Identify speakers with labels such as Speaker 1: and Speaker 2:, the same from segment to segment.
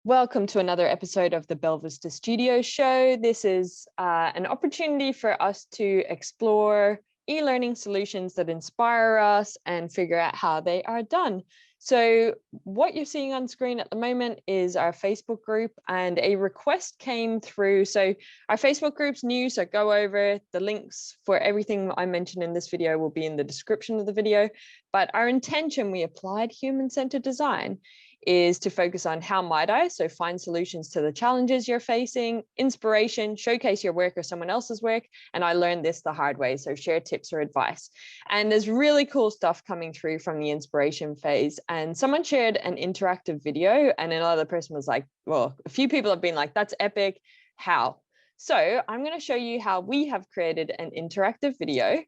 Speaker 1: Welcome to another episode of the Belvista Studios Show. This is an opportunity for us to explore e-learning solutions that inspire us and figure out how they are done. So what you're seeing on screen at the moment is our Facebook group, and a request came through. So our Facebook group's new, so go over. The links for everything I mentioned in this video will be in the description of the video. But our intention, we applied human-centered design, is to focus on how might I, so find solutions to the challenges you're facing, inspiration, showcase your work or someone else's work, and I learned this the hard way, so share tips or advice. And there's really cool stuff coming through from the inspiration phase, and someone shared an interactive video and another person was like, well, a few people have been like, that's epic, how? So I'm going to show you how we have created an interactive video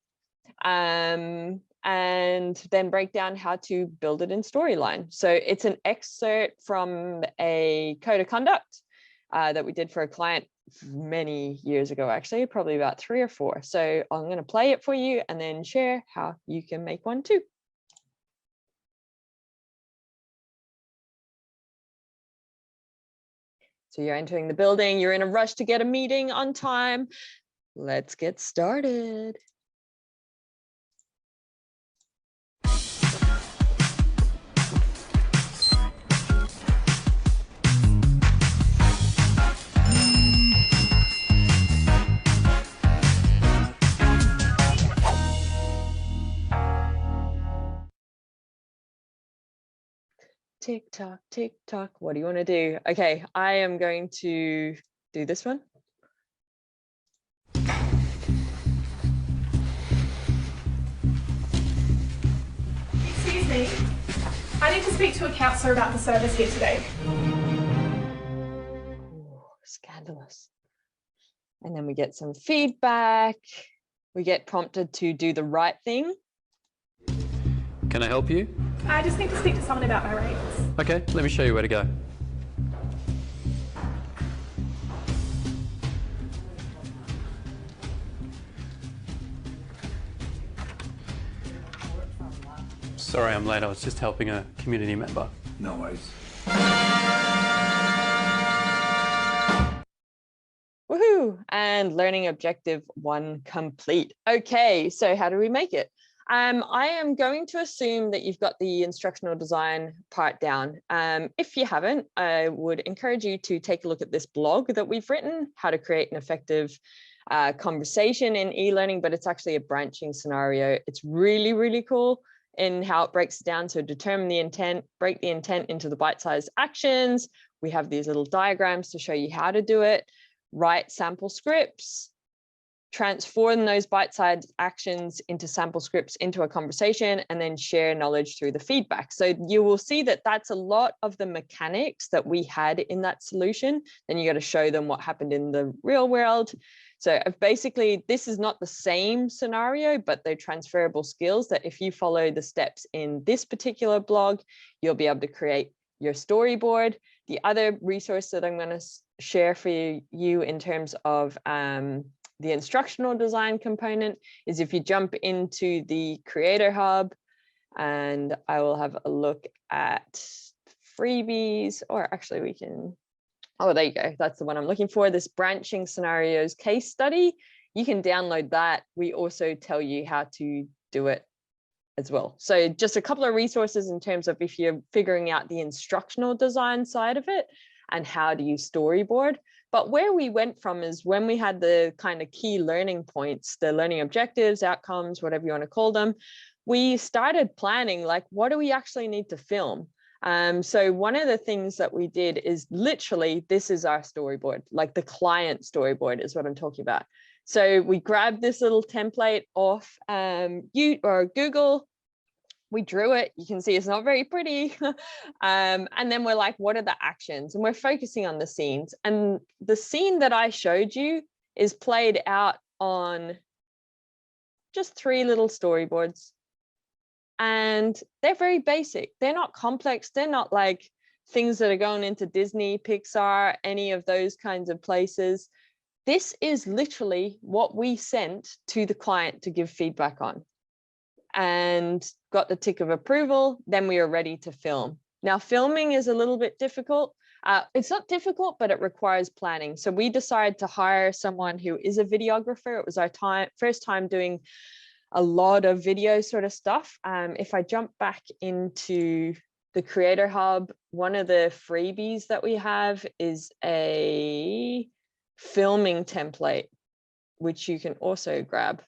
Speaker 1: and then break down how to build it in Storyline. So it's an excerpt from a code of conduct that we did for a client many years ago, actually, probably about 3 or 4. So I'm going to play it for you and then share how you can make one too. So you're entering the building, you're in a rush to get a meeting on time. Let's get started. Tick tock, tick tock. What do you want to do? Okay, I am going to do this one.
Speaker 2: Excuse me. I need to speak to a counsellor about the service here today.
Speaker 1: Ooh, scandalous. And then we get some feedback. We get prompted to do the right thing.
Speaker 3: Can I help you?
Speaker 2: I just need to speak to someone about my rates.
Speaker 3: Okay, let me show you where to go. Sorry I'm late, I was just helping a community member.
Speaker 4: No worries.
Speaker 1: Woohoo! And learning objective 1 complete. Okay, so how do we make it? I am going to assume that you've got the instructional design part down. If you haven't, I would encourage you to take a look at this blog that we've written, how to create an effective conversation in e-learning, but it's actually a branching scenario. It's really, really cool in how it breaks it down. So determine the intent, break the intent into the bite-sized actions. We have these little diagrams to show you how to do it, write sample scripts, transform those bite-sized actions into sample scripts into a conversation, and then share knowledge through the feedback. So you will see that that's a lot of the mechanics that we had in that solution. Then you got to show them what happened in the real world. So basically, this is not the same scenario, but they're transferable skills that if you follow the steps in this particular blog, you'll be able to create your storyboard. The other resource that I'm going to share for you in terms of the instructional design component is if you jump into the Creator Hub, and I will have a look at freebies, or actually we can, oh, there you go. That's the one I'm looking for, this branching scenarios case study. You can download that. We also tell you how to do it as well. So just a couple of resources in terms of if you're figuring out the instructional design side of it and how do you storyboard. But where we went from is when we had the kind of key learning points, the learning objectives, outcomes, whatever you want to call them, we started planning, like, what do we actually need to film? So one of the things that we did is literally, this is our storyboard, like the client storyboard is what I'm talking about. So we grabbed this little template off Google. We drew it. You can see it's not very pretty. And then we're like, what are the actions? And we're focusing on the scenes. And the scene that I showed you is played out on just 3 little storyboards. And they're very basic. They're not complex. They're not like things that are going into Disney, Pixar, any of those kinds of places. This is literally what we sent to the client to give feedback on, and got the tick of approval. Then we are ready to film. Now, filming is a little bit difficult. It's not difficult, but it requires planning. So we decided to hire someone who is a videographer. It was our first time doing a lot of video sort of stuff. If I jump back into the Creator Hub, one of the freebies that we have is a filming template, which you can also grab.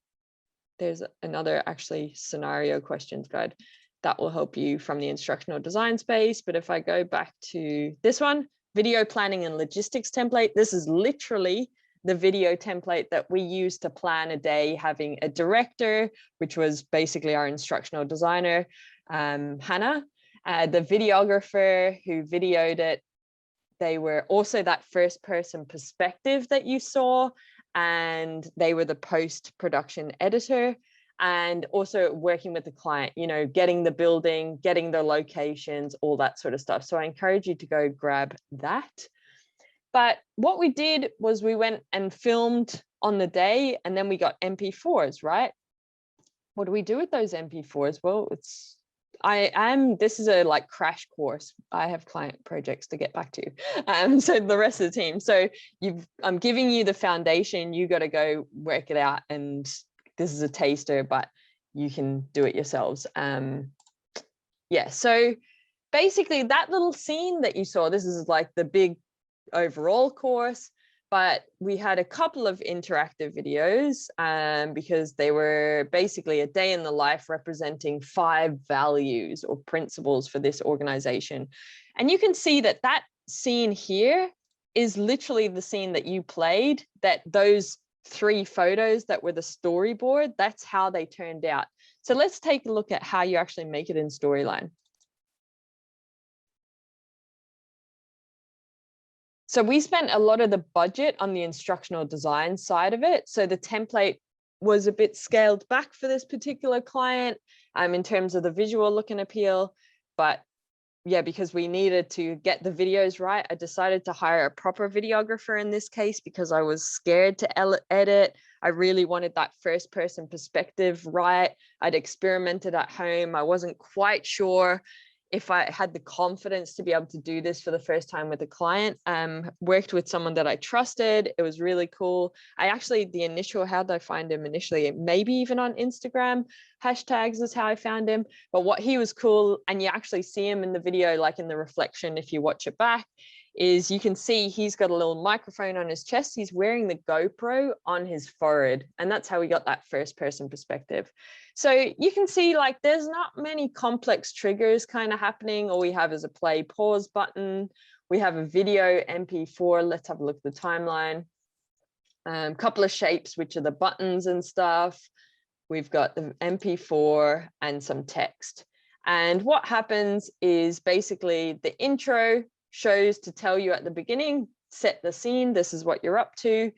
Speaker 1: There's another actually scenario questions guide that will help you from the instructional design space. But if I go back to this one, video planning and logistics template, this is literally the video template that we use to plan a day, having a director, which was basically our instructional designer, Hannah, the videographer who videoed it. They were also that first person perspective that you saw, and they were the post-production editor, and also working with the client, you know, getting the building, getting the locations, all that sort of stuff. So I encourage you to go grab that. But what we did was we went and filmed on the day, and then we got MP4s, right? What do we do with those MP4s? Well, this is a like crash course. I have client projects to get back to. So the rest of the team. So I'm giving you the foundation. You got to go work it out. And this is a taster, but you can do it yourselves. Yeah. So basically that little scene that you saw, this is like the big overall course, but we had a couple of interactive videos because they were basically a day in the life representing 5 values or principles for this organization. And you can see that that scene here is literally the scene that you played, that those 3 photos that were the storyboard, that's how they turned out. So let's take a look at how you actually make it in Storyline. So we spent a lot of the budget on the instructional design side of it. So the template was a bit scaled back for this particular client in terms of the visual look and appeal. But yeah, because we needed to get the videos right, I decided to hire a proper videographer in this case because I was scared to edit. I really wanted that first person perspective right. I'd experimented at home. I wasn't quite sure if I had the confidence to be able to do this for the first time with a client. Worked with someone that I trusted. It was really cool. How did I find him initially? Maybe even on Instagram, hashtags is how I found him. But what he was cool, and you actually see him in the video, like in the reflection, if you watch it back, is you can see he's got a little microphone on his chest. He's wearing the GoPro on his forehead. And that's how we got that first person perspective. So you can see like there's not many complex triggers kind of happening. All we have is a play pause button. We have a video MP4. Let's have a look at the timeline. Couple of shapes, which are the buttons and stuff. We've got the MP4 and some text. And what happens is basically the intro shows to tell you at the beginning, set the scene, this is what you're up to.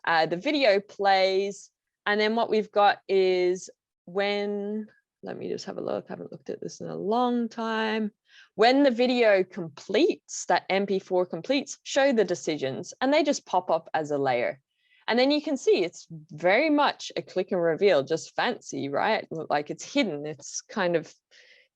Speaker 1: The video plays. And then what we've got is let me just have a look. I haven't looked at this in a long time. When the video completes, that MP4 completes, show the decisions, and they just pop up as a layer. And then you can see it's very much a click and reveal, just fancy, right? Like it's hidden. It's kind of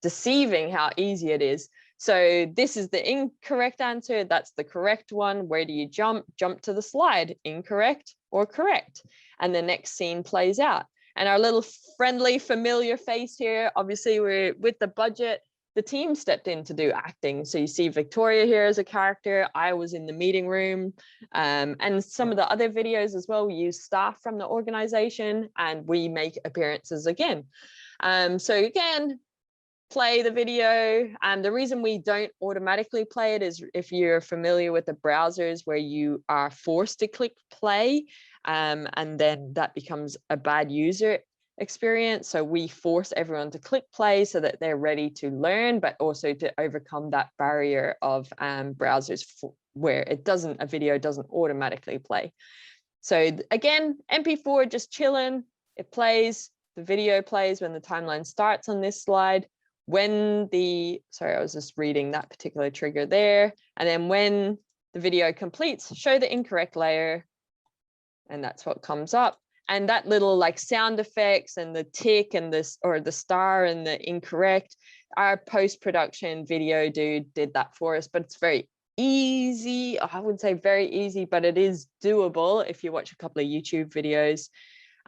Speaker 1: deceiving how easy it is. So this is the incorrect answer. That's the correct one. Where do you jump? Jump to the slide, incorrect or correct. And the next scene plays out. And our little friendly, familiar face here, obviously we're with the budget, the team stepped in to do acting. So you see Victoria here as a character. I was in the meeting room, and some of the other videos as well, we use staff from the organization and we make appearances again. So again, play the video. And the reason we don't automatically play it is if you're familiar with the browsers where you are forced to click play, and then that becomes a bad user experience. So we force everyone to click play so that they're ready to learn, but also to overcome that barrier of browsers where a video doesn't automatically play. So again, MP4 just chilling, it plays, the video plays when the timeline starts on this slide. Sorry, I was just reading that particular trigger there. And then when the video completes, show the incorrect layer. And that's what comes up. And that little like sound effects and the tick and this, or the star and the incorrect, our post-production video dude did that for us, but it's very easy. I wouldn't say very easy, but it is doable if you watch a couple of YouTube videos.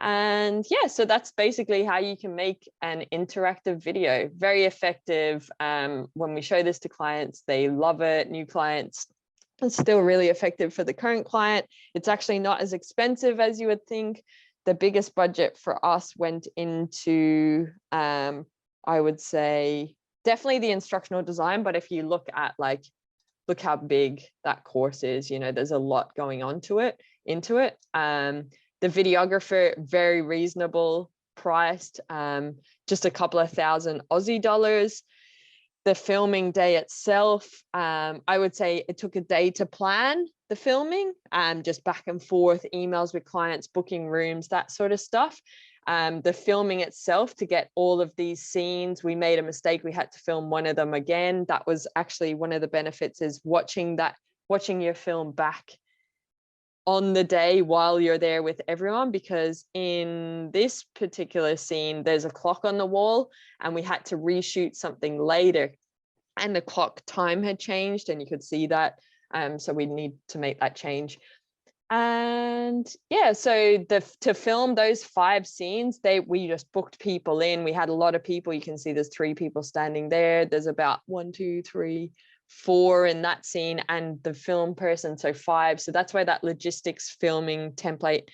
Speaker 1: And yeah, so that's basically how you can make an interactive video. Very effective. When we show this to clients, they love it. New clients, it's still really effective for the current client. It's actually not as expensive as you would think. The biggest budget for us went into, I would say, definitely the instructional design. But if you look at like, look how big that course is, you know, there's a lot going on to it, into it. The videographer, very reasonable priced, just a couple of thousand Aussie dollars. The filming day itself, I would say it took a day to plan the filming, just back and forth, emails with clients, booking rooms, that sort of stuff. The filming itself, to get all of these scenes, we made a mistake. We had to film one of them again. That was actually one of the benefits, is watching your film back on the day while you're there with everyone, because in this particular scene there's a clock on the wall and we had to reshoot something later and the clock time had changed and you could see that, so we need to make that change. And yeah, so to film those 5 scenes, we just booked people in. We had a lot of people. You can see there's 3 people standing there. There's about 1, 2, 3, 4 in that scene, and the film person, so 5. So that's why that logistics filming template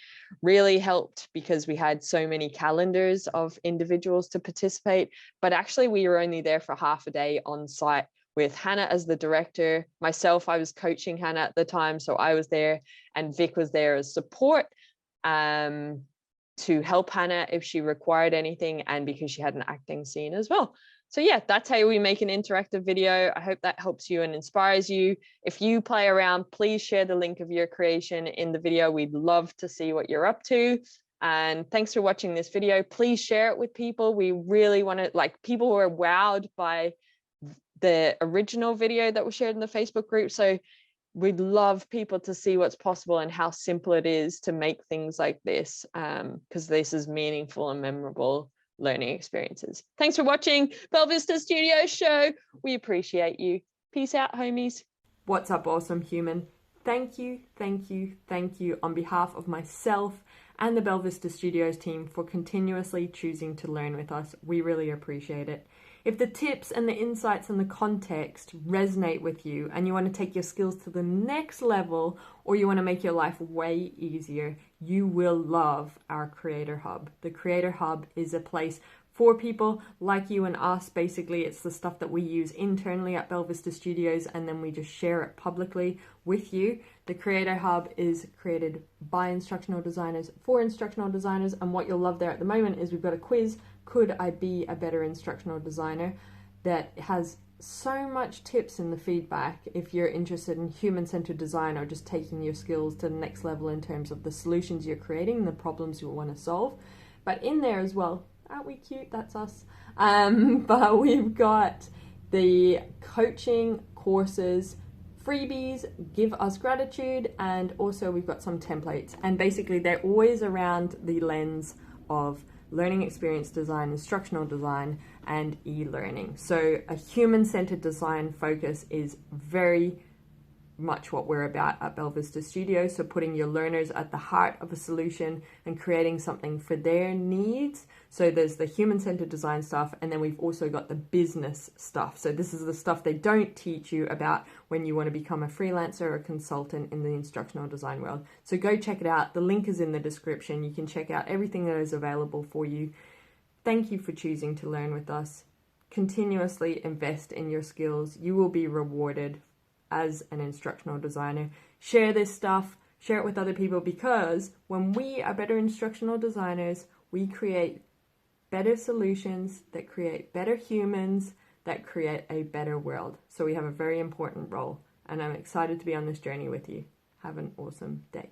Speaker 1: really helped, because we had so many calendars of individuals to participate. But actually we were only there for half a day on site with Hannah as the director. Myself, I was coaching Hannah at the time, so I was there, and Vic was there as support to help Hannah if she required anything, and because she had an acting scene as well. So yeah, that's how we make an interactive video. I hope that helps you and inspires you. If you play around, please share the link of your creation in the video. We'd love to see what you're up to. And thanks for watching this video. Please share it with people. We really want to, like, people were wowed by the original video that was shared in the Facebook group. So we'd love people to see what's possible and how simple it is to make things like this, because this is meaningful and memorable learning experiences. Thanks for watching Belvista Studios Show. We appreciate you. Peace out, homies. What's up, awesome human? Thank you on behalf of myself and the Belvista Studios team for continuously choosing to learn with us. We really appreciate it. If the tips and the insights and the context resonate with you and you want to take your skills to the next level, or you want to make your life way easier, you will love our Creator Hub. The Creator Hub is a place for people like you and us. Basically, it's the stuff that we use internally at Belvista Studios, and then we just share it publicly with you. The Creator Hub is created by instructional designers for instructional designers, and what you'll love there at the moment is we've got a quiz, could I be a better instructional designer, that has so much tips in the feedback if you're interested in human-centered design or just taking your skills to the next level in terms of the solutions you're creating, the problems you want to solve. But in there as well, aren't we cute? That's us. But we've got the coaching courses, freebies, give us gratitude, and also we've got some templates. And basically they're always around the lens of learning experience design, instructional design, and e-learning. So a human-centered design focus is very much what we're about at Belvista Studios. So putting your learners at the heart of a solution and creating something for their needs. So there's the human-centered design stuff, and then we've also got the business stuff. So this is the stuff they don't teach you about when you want to become a freelancer or a consultant in the instructional design world. So go check it out. The link is in the description. You can check out everything that is available for you. Thank you for choosing to learn with us. Continuously invest in your skills. You will be rewarded as an instructional designer. Share this stuff, share it with other people, because when we are better instructional designers, we create better solutions that create better humans, that create a better world. So we have a very important role, and I'm excited to be on this journey with you. Have an awesome day.